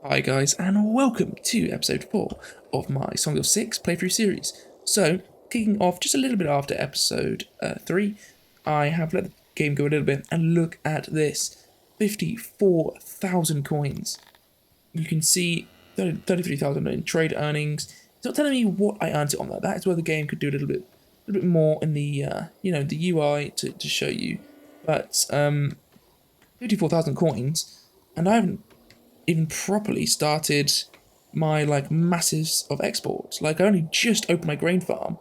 Hi guys, and welcome to episode 4 of my Song of Six playthrough series. So, kicking off just a little bit after episode 3, I have let the game go a little bit, and look at this, 54,000 coins. You can see 33,000 in trade earnings. It's not telling me what I earned it on that. That is where the game could do a little bit more in the the UI to show you. But 54,000 coins, and I haven't even properly started my masses of exports. Like, I only just opened my grain farm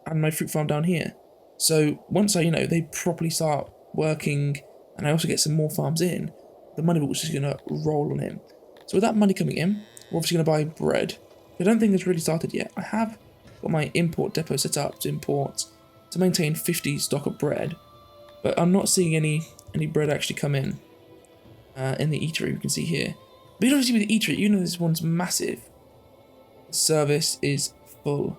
and my fruit farm down here. So once they properly start working and I also get some more farms in, the money will just gonna roll on in. So with that money coming in, we're obviously gonna buy bread. I don't think it's really started yet. I have got my import depot set up to maintain 50 stock of bread, but I'm not seeing any bread actually come in the eatery. We can see here. But obviously with the eatery, you know this one's massive. The service is full.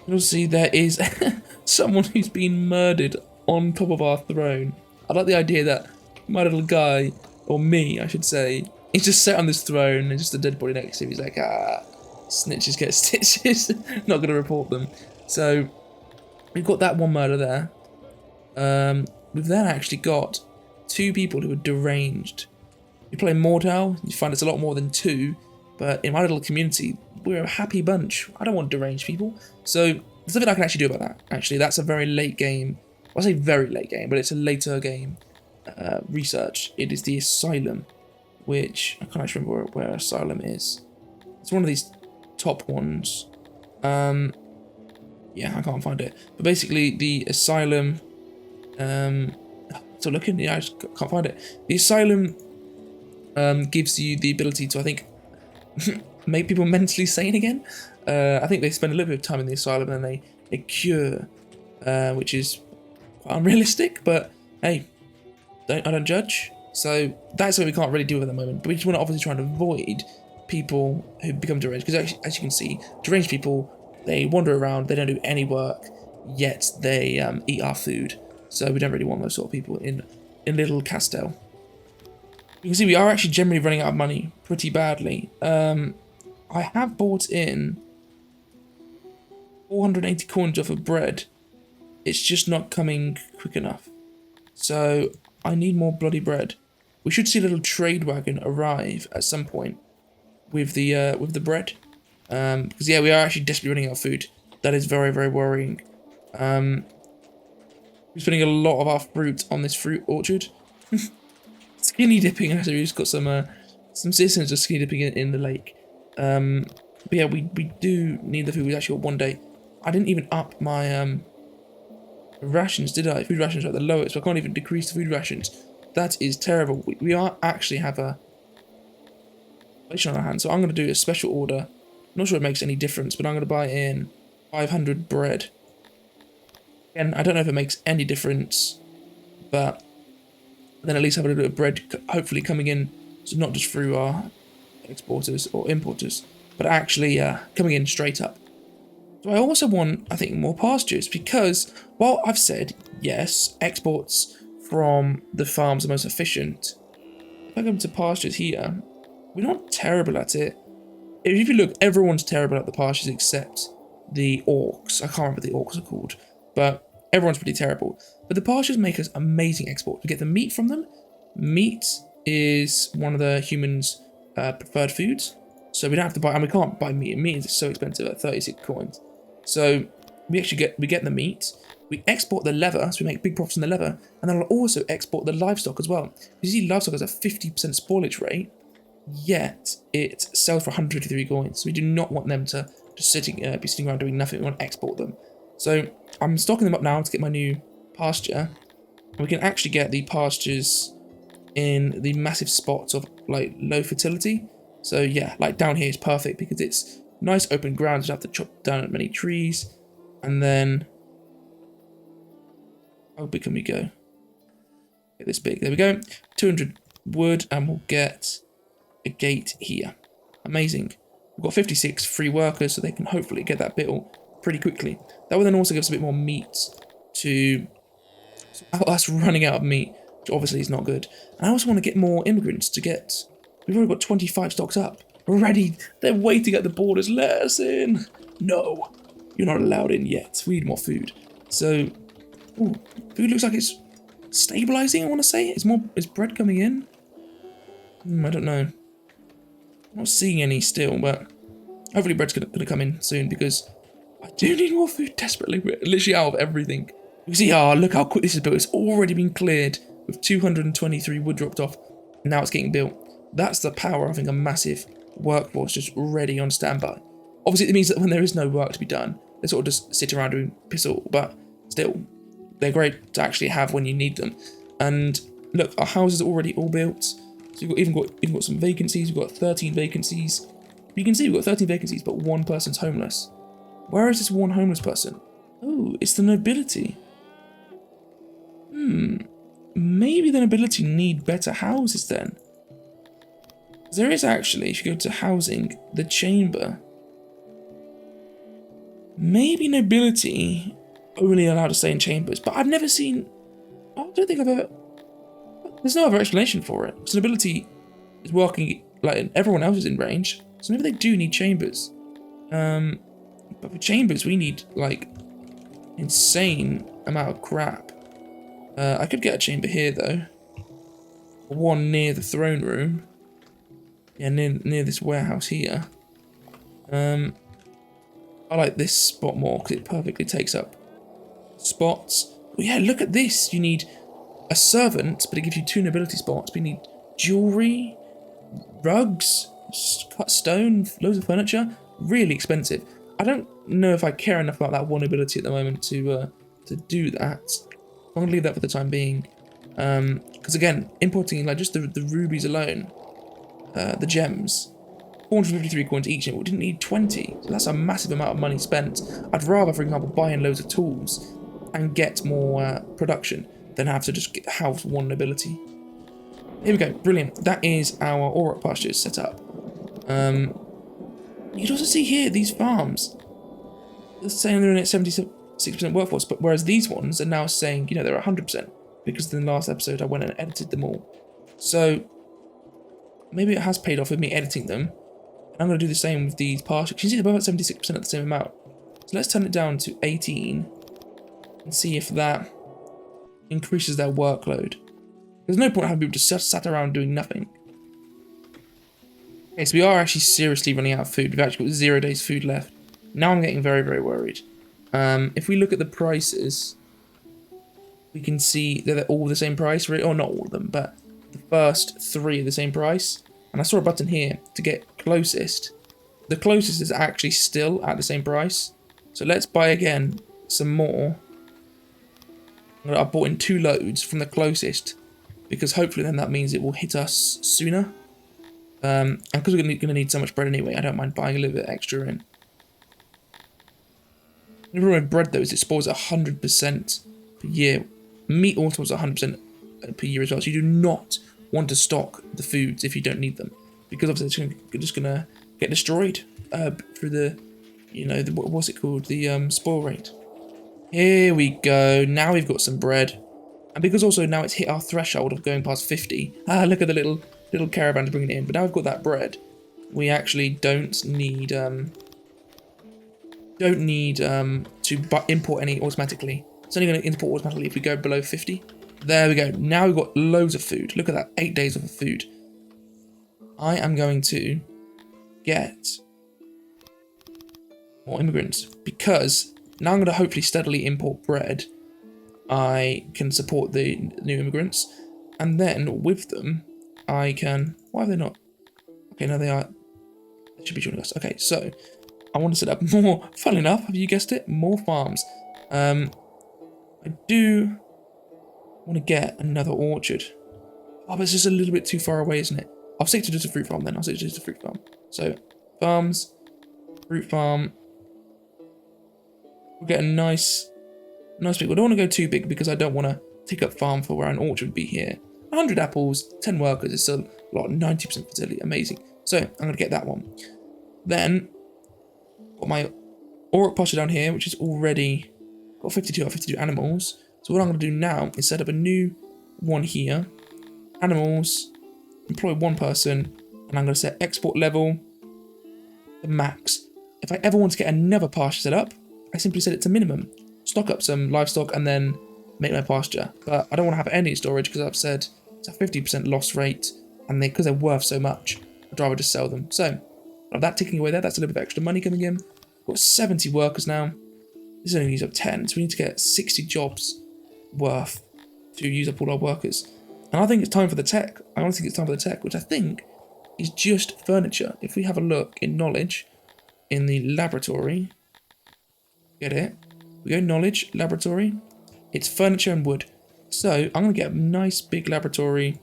You'll see there is someone who's been murdered on top of our throne. I like the idea that my little guy, or me I should say, he's just sat on this throne and just a dead body next to him. He's like, snitches get stitches. Not going to report them. So we've got that one murder there. We've then actually got 2 people who are deranged. You play Mortal, you find it's a lot more than 2, but in my little community, we're a happy bunch. I don't want deranged people. So there's something I can actually do about that. Actually, that's a very late game. Well, I say very late game, but it's a later game research. It is the Asylum, which I can't actually remember where Asylum is. It's one of these top ones. Yeah, I can't find it. But basically, the Asylum. Still looking. Yeah, I just can't find it. The Asylum gives you the ability to, I think, make people mentally sane again. I think they spend a little bit of time in the asylum and then they cure, which is quite unrealistic, but hey, I don't judge. So that's what we can't really do at the moment, but we just want to obviously try and avoid people who become deranged, because as you can see, deranged people, they wander around, they don't do any work, yet they eat our food. So we don't really want those sort of people in Little Castell. You can see we are actually generally running out of money pretty badly. I have bought in 480 coins worth of bread. It's just not coming quick enough. So I need more bloody bread. We should see a little trade wagon arrive at some point with the bread. Because yeah, we are actually desperately running out of food. That is very, very worrying. We're spending a lot of our fruit on this fruit orchard. Skinny dipping, actually, we've just got some citizens just skinny dipping in the lake. But yeah, we do need the food. We actually got 1 day. I didn't even up my rations, did I? Food rations are at the lowest, so I can't even decrease the food rations. That is terrible. We are actually have a situation on our hands, so I'm going to do a special order. I'm not sure it makes any difference, but I'm going to buy in 500 bread. Again, I don't know if it makes any difference, but then at least have a little bit of bread hopefully coming in, so not just through our exporters or importers, but actually coming in straight up. So I also want, I think, more pastures, because while I've said, yes, exports from the farms are most efficient, if I come to pastures here, we're not terrible at it. If you look, everyone's terrible at the pastures except the orcs. I can't remember what the orcs are called, but everyone's pretty terrible. But the pastures make us amazing export. We get the meat from them. Meat is one of the humans' preferred foods. So we don't have to buy, and we can't buy meat. Meat is so expensive at 36 coins. So we actually get the meat. We export the leather, so we make big profits on the leather. And then I'll also export the livestock as well. You see, livestock has a 50% spoilage rate, yet it sells for 153 coins. So we do not want them to just be sitting around doing nothing. We want to export them. So I'm stocking them up now to get my new pasture. And we can actually get the pastures in the massive spots of like low fertility. So yeah, like down here is perfect because it's nice open ground. You don't have to chop down many trees. And then how big can we go? Get this big. There we go. 200 wood, and we'll get a gate here. Amazing. We've got 56 free workers, so they can hopefully get that built pretty quickly. That will then also give us a bit more meat to us running out of meat, which obviously is not good. And I also want to get more immigrants to get We've already got 25 stocks up. Already, they're waiting at the borders. Let us in. No, you're not allowed in yet. We need more food. So, ooh, food looks like it's stabilizing, I want to say. Is bread coming in? I don't know. I'm not seeing any still, but hopefully bread's gonna come in soon because I do need more food desperately. We're literally out of everything. You can see, look how quick this is built. It's already been cleared with 223 wood dropped off. And now it's getting built. That's the power of having a massive workforce just ready on standby. Obviously, it means that when there is no work to be done, they sort of just sit around doing piss all, but still, they're great to actually have when you need them. And look, our houses are already all built. So you've even got some vacancies. We've got 13 vacancies. You can see we've got 13 vacancies, but one person's homeless. Where is this one homeless person? Oh, it's the nobility. Maybe the nobility need better houses then. There is actually, if you go to housing, the chamber. Maybe nobility only allowed to stay in chambers, but I've never seen. I don't think I've ever. There's no other explanation for it. So nobility is working like everyone else is in range, so maybe they do need chambers. But for chambers, we need like insane amount of crap. I could get a chamber here though. One near the throne room. Yeah, near this warehouse here. I like this spot more because it perfectly takes up spots. Oh yeah, look at this. You need a servant, but it gives you 2 nobility spots. We need jewelry, rugs, cut stone, loads of furniture. Really expensive. I don't know if I care enough about that one nobility at the moment to do that. I'm gonna leave that for the time being. Because again, importing like just the rubies alone, the gems, 453 coins each, and we didn't need 20. So that's a massive amount of money spent. I'd rather, for example, buy in loads of tools and get more production than have to just house one nobility. Here we go, brilliant. That is our Auroch pastures set up. You can also see here these farms. They're saying they're in at 76% workforce, but whereas these ones are now saying, you know, they're 100% because in the last episode I went and edited them all. So maybe it has paid off with me editing them. And I'm going to do the same with these pastures. You can see they're both at 76% at the same amount. So let's turn it down to 18 and see if that increases their workload. There's no point having people just sat around doing nothing. Okay, so we are actually seriously running out of food. We've actually got 0 days food left. Now I'm getting very, very worried. If we look at the prices, we can see that they're all the same price, or not all of them, but the first 3 are the same price. And I saw a button here to get closest. The closest is actually still at the same price. So let's buy again some more. I bought in 2 loads from the closest because hopefully then that means it will hit us sooner. And because we're going to need so much bread anyway, I don't mind buying a little bit extra in. The problem with bread though is it spoils 100% per year. Meat also spoils 100% per year as well. So you do not want to stock the foods if you don't need them, because obviously it's just gonna get destroyed through the, you know, the, what's it called, the spoil rate. Here we go. Now we've got some bread, and because also now it's hit our threshold of going past 50. Look at the little caravans bringing it in. But now we've got that bread, we actually don't need to import any automatically. It's only going to import automatically if we go below 50. There we go. Now we've got loads of food. Look at that, 8 days of food. I am going to get more immigrants because now I'm going to hopefully steadily import bread. I can support the new immigrants, and then with them I can. Why are they not? Okay, no, they are. They should be joining us. Okay, so I want to set up more. Funnily enough, have you guessed it? More farms. I do want to get another orchard. Oh, but it's just a little bit too far away, isn't it? I'll stick to just a fruit farm then. I'll stick to just a fruit farm. So, farms, fruit farm. We'll get a nice big. I don't want to go too big because I don't want to take up farm for where an orchard would be here. 100 apples, 10 workers is still a lot, 90% fertility, amazing. So, I'm going to get that one. Then, got my Auroch pasture down here, which is already got 52 animals. So what I'm going to do now is set up a new one here. Animals, employ 1 person, And I'm going to set export level to max. If I ever want to get another pasture set up, I simply set it to minimum. Stock up some livestock and then make my pasture. But I don't want to have any storage because I've said it's a 50% loss rate. And because they're worth so much, I'd rather just sell them. So, of that ticking away there, that's a little bit of extra money coming in. We've got 70 workers now. This only needs up 10, so we need to get 60 jobs worth to use up all our workers. And I think it's time for the tech. I honestly think it's time for the tech, which I think is just furniture. If we have a look in knowledge, in the laboratory, get it? We go knowledge, laboratory, it's furniture and wood. So I'm going to get a nice big laboratory,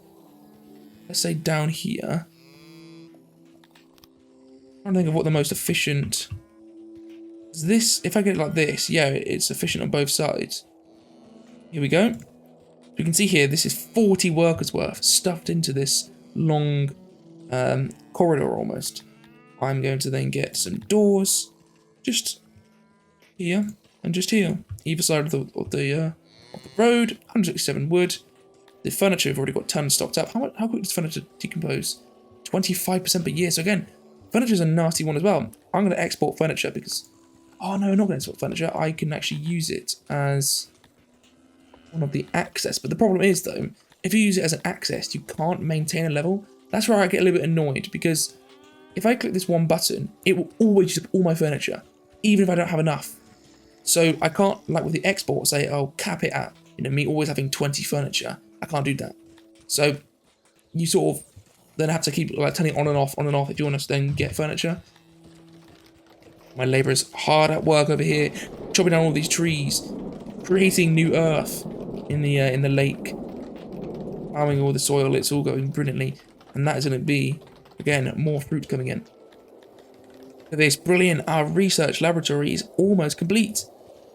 let's say down here. I'm trying to think of what the most efficient is. This, if I get it like this, yeah, it's efficient on both sides. Here we go. You can see here, this is 40 workers worth stuffed into this long corridor almost. I'm going to then get some doors just here and just here, either side of the road. 167 wood. The furniture, we've already got tons stocked up. How quick does furniture decompose? 25% per year. So again, furniture is a nasty one as well. I'm going to export furniture because, oh no, I'm not going to export furniture. I can actually use it as one of the access. But the problem is though, if you use it as an access, you can't maintain a level. That's where I get a little bit annoyed because if I click this one button, it will always use up all my furniture, even if I don't have enough. So I can't, like with the export, say, oh, cap it at, me always having 20 furniture. I can't do that. So you sort of then have to keep like turning it on and off if you want to then get furniture. My labourers hard at work over here, chopping down all these trees, creating new earth in the lake, plowing all the soil. It's all going brilliantly, and that is going to be again more fruit coming in. Look at this, brilliant! Our research laboratory is almost complete.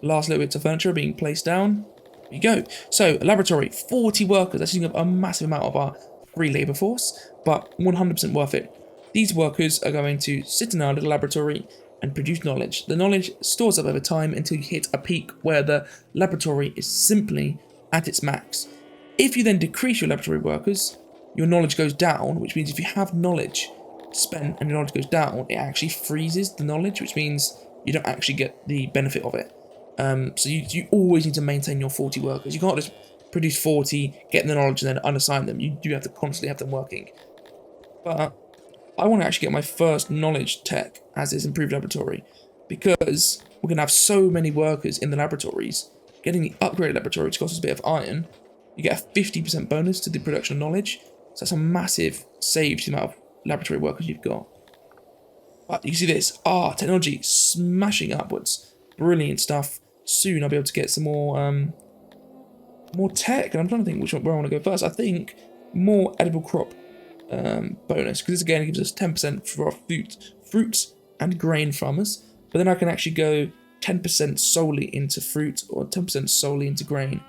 Last little bits of furniture being placed down. There you go. So a laboratory, 40 workers. That's using up a massive amount of our free labour force, but 100% worth it. These workers are going to sit in our little laboratory and produce knowledge. The knowledge stores up over time until you hit a peak where the laboratory is simply at its max. If you then decrease your laboratory workers, your knowledge goes down, which means if you have knowledge spent and your knowledge goes down, it actually freezes the knowledge, which means you don't actually get the benefit of it. So you always need to maintain your 40 workers. You can't just produce 40, get the knowledge, and then unassign them. You do have to constantly have them working. But I want to actually get my first knowledge tech as this improved laboratory, because we're going to have so many workers in the laboratories. Getting the upgraded laboratory, which costs us a bit of iron, you get a 50% bonus to the production of knowledge. So that's a massive save to the amount of laboratory workers you've got. But you see this, technology smashing upwards. Brilliant stuff. Soon I'll be able to get some more tech, and I'm trying to think where I want to go first. I think more edible crop bonus, because this again gives us 10% for our fruits and grain farmers, but then I can actually go 10% solely into fruit or 10% solely into grain.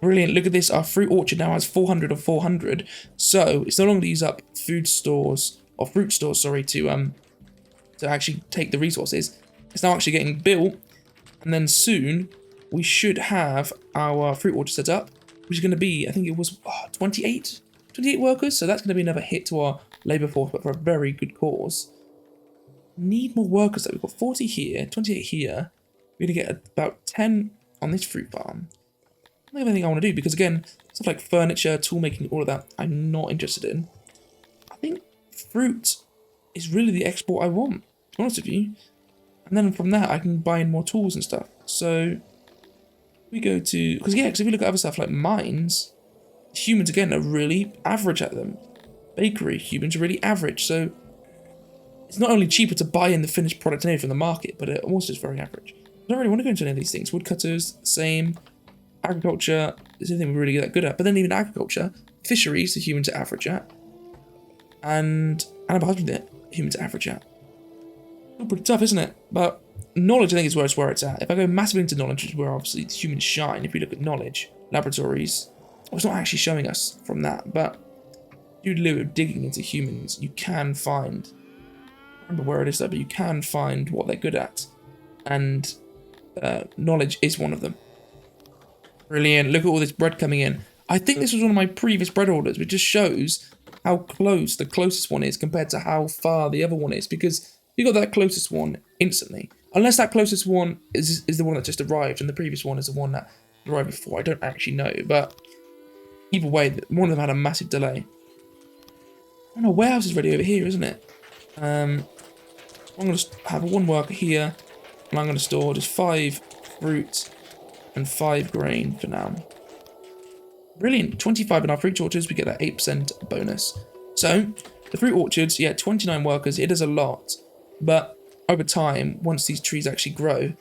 Brilliant. Look at this, our fruit orchard now has 400 of 400, so it's no longer to use up fruit stores to actually take the resources. It's now actually getting built, and then soon we should have our fruit orchard set up, which is going to be, I think it was 28 workers, so that's going to be another hit to our labour force, but for a very good cause. Need more workers though. We've got 40 here, 28 here. We're going to get about 10 on this fruit farm. I don't have anything I want to do, because again, stuff like furniture, tool making, all of that, I'm not interested in. I think fruit is really the export I want, to be honest with you. And then from that, I can buy in more tools and stuff. So we go to, because if you look at other stuff like mines, humans again are really average at them. Bakery, humans are really average. So it's not only cheaper to buy in the finished product anyway from the market, but it also is very average. I don't really want to go into any of these things. Woodcutters, same. Agriculture is anything we're really good at. But then even agriculture, fisheries, the humans are average at. And animal husbandry, humans are average at. Pretty tough, isn't it? But knowledge, I think, is where it's at. If I go massively into knowledge, which is where obviously the humans shine. If we look at knowledge, laboratories, well, it's not actually showing us from that, but do a little bit of digging into humans, you can find, I don't remember where it is though, but you can find what they're good at, and knowledge is one of them. Brilliant. Look at all this bread coming in. I think this was one of my previous bread orders, which just shows how close the closest one is compared to how far the other one is, because you got that closest one instantly. Unless that closest one is the one that just arrived and the previous one is the one that arrived before. I don't actually know, but either way, one of them had a massive delay. Oh no, warehouse is ready over here, isn't it? I'm going to have one worker here, and I'm going to store just 5 fruit and 5 grain for now. Brilliant. 25 in our fruit orchards, we get that 8% bonus. So, the fruit orchards, yeah, 29 workers, it is a lot. But over time, once these trees actually grow,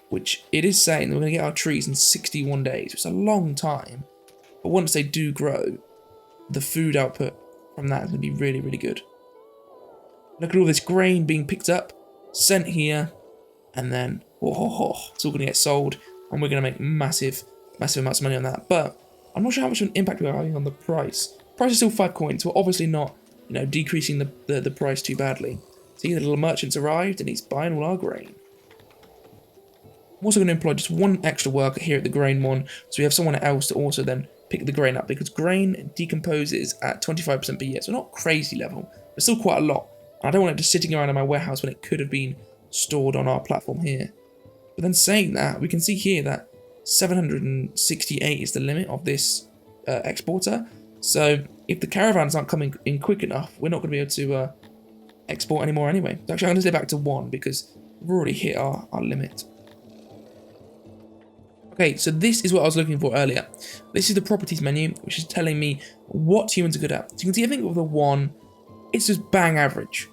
which it is saying that we're going to get our trees in 61 days, it's a long time. But once they do grow, the food output from that is going to be really, really good. Look at all this grain being picked up, sent here, and then it's all going to get sold, and we're going to make massive amounts of money on that. But I'm not sure how much of an impact we're having on the price. Price is still 5 coins. We're obviously not, decreasing the price too badly. See, the little merchant's arrived, and he's buying all our grain. I'm also going to employ just 1 extra worker here at the grain one, so we have someone else to also then pick the grain up, because grain decomposes at 25% per year, so not crazy level, but still quite a lot. And I don't want it just sitting around in my warehouse when it could have been stored on our platform here. But then saying that, we can see here that 768 is the limit of this exporter. So if the caravans aren't coming in quick enough, we're not going to be able to export anymore anyway. So actually, I'm going to stay back to 1 because we've already hit our limit. Okay, so this is what I was looking for earlier. This is the properties menu, which is telling me what humans are good at. So you can see, I think with the 1, it's just bang average.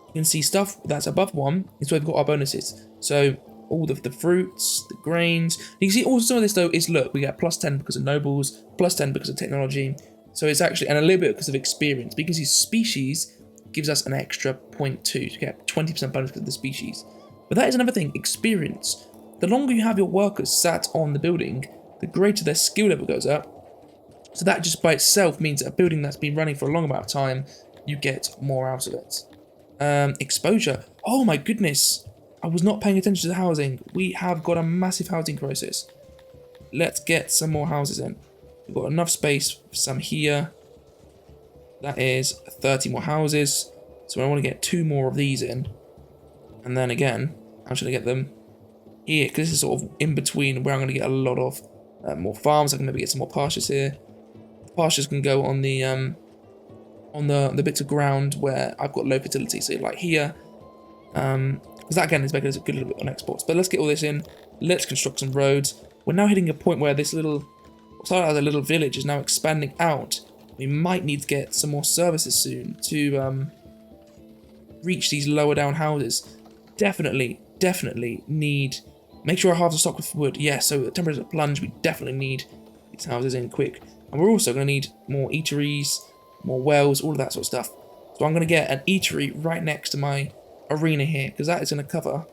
You can see stuff that's above 1 is where we've got our bonuses. So all the fruits, the grains. You can see also some of this though is, look, we get +10 because of nobles, +10 because of technology. So it's actually, and a little bit because of experience. Because his species gives us an extra 0.2 to get 20% bonus because of the species. But that is another thing, experience. The longer you have your workers sat on the building, the greater their skill level goes up. So that just by itself means that a building that's been running for a long amount of time, you get more out of it. Exposure. Oh my goodness. I was not paying attention to the housing. We have got a massive housing crisis. Let's get some more houses in. We've got enough space for some here. That is 30 more houses. So I want to get 2 more of these in. And then again, how should I get them? Here, because this is sort of in between where I'm going to get a lot of more farms. I can maybe get some more pastures here. The pastures can go on the bits of ground where I've got low fertility. So like here, because that again is making us a good little bit on exports. But let's get all this in. Let's construct some roads. We're now hitting a point where this little, started as a little village, is now expanding out. We might need to get some more services soon to reach these lower down houses. Definitely need. Make sure our halves are stocked with wood. Yeah, so at temperatures plunge, we definitely need these houses in quick. And we're also going to need more eateries, more wells, all of that sort of stuff. So I'm going to get an eatery right next to my arena here, because that is going to cover.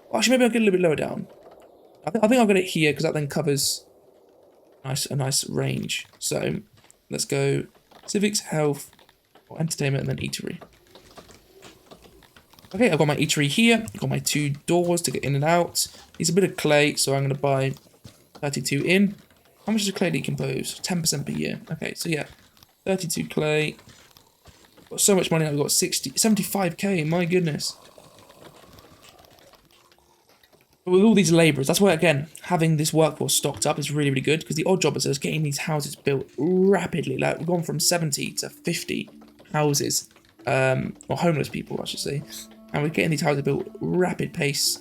Well, actually, maybe I'll get a little bit lower down. I think I'll get it here, because that then covers a nice range. So let's go civics, health, or entertainment, and then eatery. Okay, I've got my eatery here. I've got my 2 doors to get in and out. Needs a bit of clay, so I'm going to buy 32 in. How much does clay decompose? 10% per year. Okay, so yeah, 32 clay. Got so much money now. We've got 75k. My goodness. But with all these labourers, that's why again having this workforce stocked up is really, really good, because the odd job is just getting these houses built rapidly. Like we've gone from 70 to 50 houses, or homeless people, I should say. And we're getting these houses built rapid pace.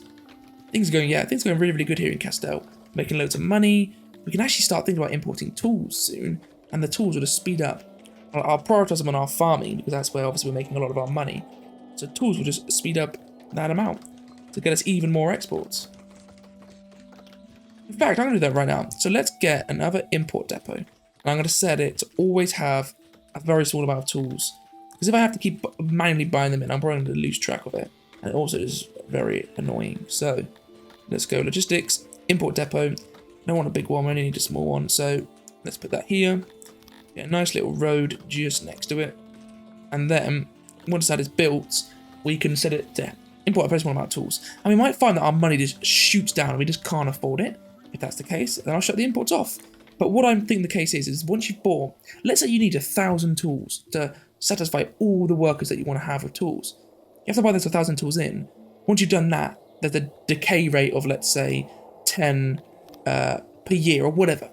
Things are going really, really good here in Castell. Making loads of money. We can actually start thinking about importing tools soon. And the tools will just speed up. I'll prioritise them on our farming, because that's where obviously we're making a lot of our money. So tools will just speed up that amount to get us even more exports. In fact, I'm going to do that right now. So let's get another import depot. And I'm going to set it to always have a very small amount of tools. Because if I have to keep manually buying them in, I'm probably going to lose track of it. And it also is very annoying. So let's go logistics, import depot. I don't want a big one, we only need a small one. So let's put that here. Get a nice little road just next to it. And then once that is built, we can set it to import a very small amount of tools. And we might find that our money just shoots down and we just can't afford it. If that's the case, then I'll shut the imports off. But what I think the case is once you've bought, let's say you need 1,000 tools to satisfy all the workers that you want to have with tools. You have to buy those 1,000 tools in. Once you've done that, there's a decay rate of, let's say, 10 per year or whatever.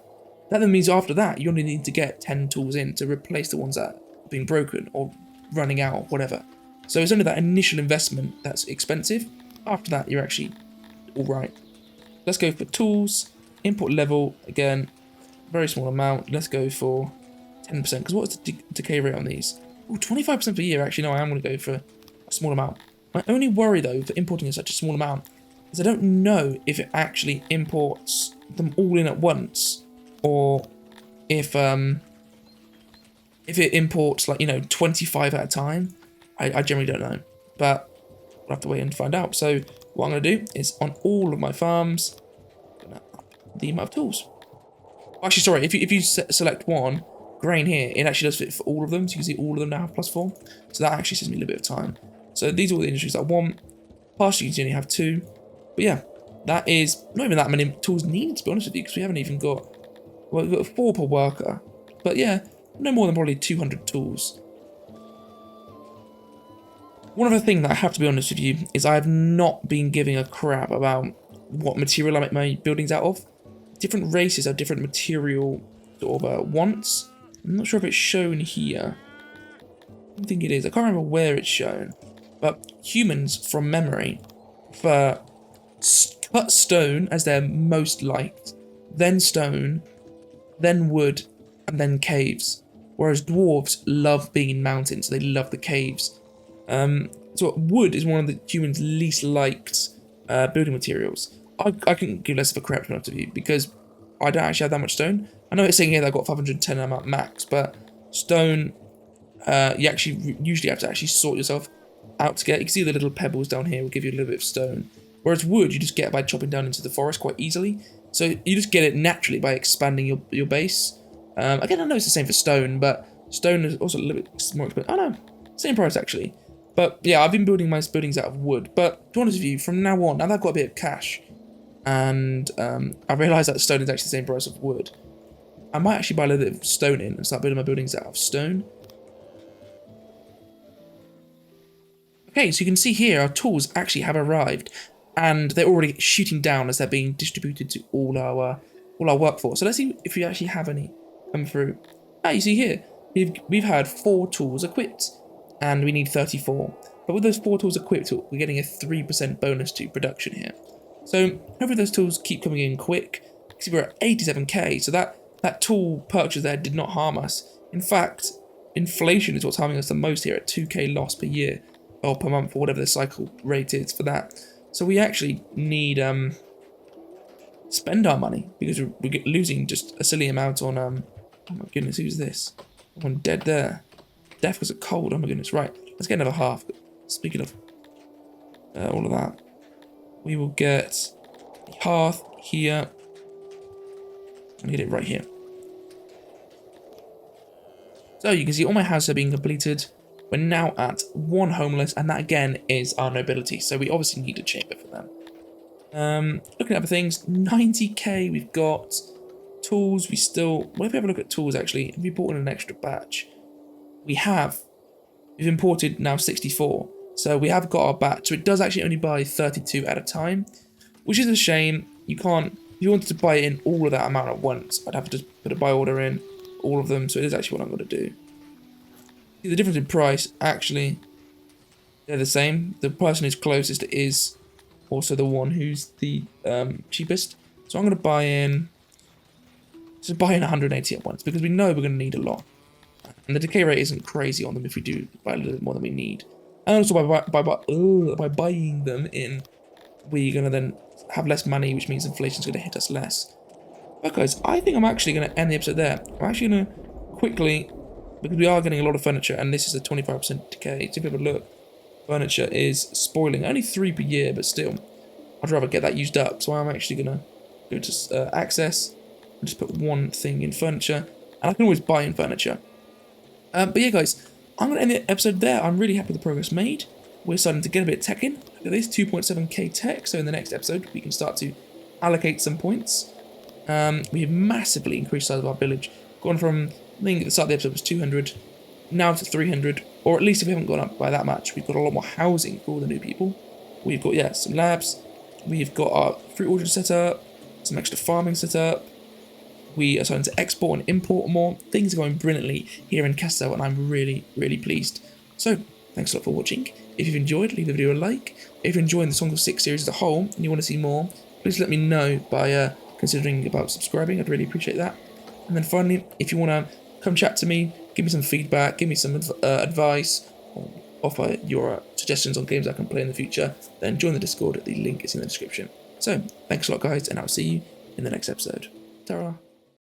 That then means after that, you only need to get 10 tools in to replace the ones that have been broken or running out or whatever. So it's only that initial investment that's expensive. After that, you're actually all right. Let's go for tools, import level, again, very small amount. Let's go for 10%, because what's the decay rate on these? Oh, 25% per year. Actually, no, I am going to go for a small amount. My only worry, though, for importing such a small amount is I don't know if it actually imports them all in at once, or if it imports, like, 25 at a time. I generally don't know, but we'll have to wait and find out. So what I'm going to do is on all of my farms, I'm going to up the amount of tools. Actually, sorry, if you select one, grain here, it actually does fit for all of them. So you can see all of them now have +4. So that actually saves me a little bit of time. So these are all the industries I want. Partially, you can only have 2. But yeah, that is not even that many tools needed, to be honest with you, because we haven't even got, well, we've got 4 per worker. But yeah, no more than probably 200 tools. One other thing that I have to be honest with you is I have not been giving a crap about what material I make my buildings out of. Different races have different material sort of wants. I'm not sure if it's shown here. I don't think it is. I can't remember where it's shown. But humans, from memory, prefer cut stone as their most liked, then stone, then wood, and then caves. Whereas dwarves love being in mountains, so they love the caves. So wood is one of the humans' least liked building materials. I can give less of a crap, to be honest with you, because I don't actually have that much stone. I know it's saying here that I've got 510 amount max, but stone, you actually usually have to actually sort yourself out to get. You can see the little pebbles down here will give you a little bit of stone. Whereas wood, you just get by chopping down into the forest quite easily. So you just get it naturally by expanding your base. Again, I know it's the same for stone, but stone is also a little bit more expensive. Oh no, same price actually. But yeah, I've been building my buildings out of wood. But to be honest with you, from now on, now that I've got a bit of cash, and I realised that stone is actually the same price of wood, I might actually buy a little bit of stone in and start building my buildings out of stone. Okay, so you can see here our tools actually have arrived, and they're already shooting down as they're being distributed to all our workforce. So let's see if we actually have any come through. Ah, you see here, we've had 4 tools equipped, and we need 34. But with those 4 tools equipped, we're getting a 3% bonus to production here. So hopefully those tools keep coming in quick. See, we're at 87k, so that tool purchase there did not harm us. In fact, inflation is what's harming us the most here at 2k loss per year, or per month, or whatever the cycle rate is for that. So we actually need spend our money, because we're losing just a silly amount on oh my goodness, who's this? Someone dead there. Death because of cold. Oh my goodness. Right, let's get another half. Speaking of all of that, we will get the hearth here and get it right here. So you can see all my houses are being completed. We're now at 1 homeless, and that again is our nobility. So we obviously need a chamber for them. Looking at other things, 90k we've got. Tools, we still, what if we have a look at tools actually? If we bought in an extra batch, we've imported now 64. So we have got our batch. So it does actually only buy 32 at a time, which is a shame. You can't, if you wanted to buy in all of that amount at once, I'd have to just put a buy order in, all of them. So it is actually what I'm going to do. The difference in price, actually, they're the same. The person who's closest is also the one who's the cheapest. So I'm going to buy in 180 at once, because we know we're going to need a lot. And the decay rate isn't crazy on them if we do buy a little bit more than we need. And also by buying them in, we're going to then have less money, which means inflation's going to hit us less. But guys, I think I'm actually going to end the episode there. I'm actually going to quickly, because we are getting a lot of furniture, and this is a 25% decay. So if you have a look, furniture is spoiling. Only 3 per year, but still, I'd rather get that used up. So I'm actually going to go to access and just put 1 thing in furniture. And I can always buy in furniture. But yeah, guys, I'm going to end the episode there. I'm really happy with the progress made. We're starting to get a bit of tech in. Look at this, 2.7k tech. So in the next episode, we can start to allocate some points. We have massively increased the size of our village. Gone from, I think at the start of the episode was 200 now to 300, or at least if we haven't gone up by that much, we've got a lot more housing for all the new people. We've got, yeah, some labs. We've got our fruit orchard set up, some extra farming set up. We are starting to export and import more. Things are going brilliantly here in Castel, and I'm really, really pleased. So, thanks a lot for watching. If you've enjoyed, leave the video a like. If you're enjoying the Songs of Syx series as a whole and you want to see more, please let me know by considering about subscribing. I'd really appreciate that. And then finally, if you want to come chat to me, give me some feedback, give me some advice, or offer your suggestions on games I can play in the future, then join the Discord. The link is in the description. So, thanks a lot, guys, and I'll see you in the next episode. Ta-ra.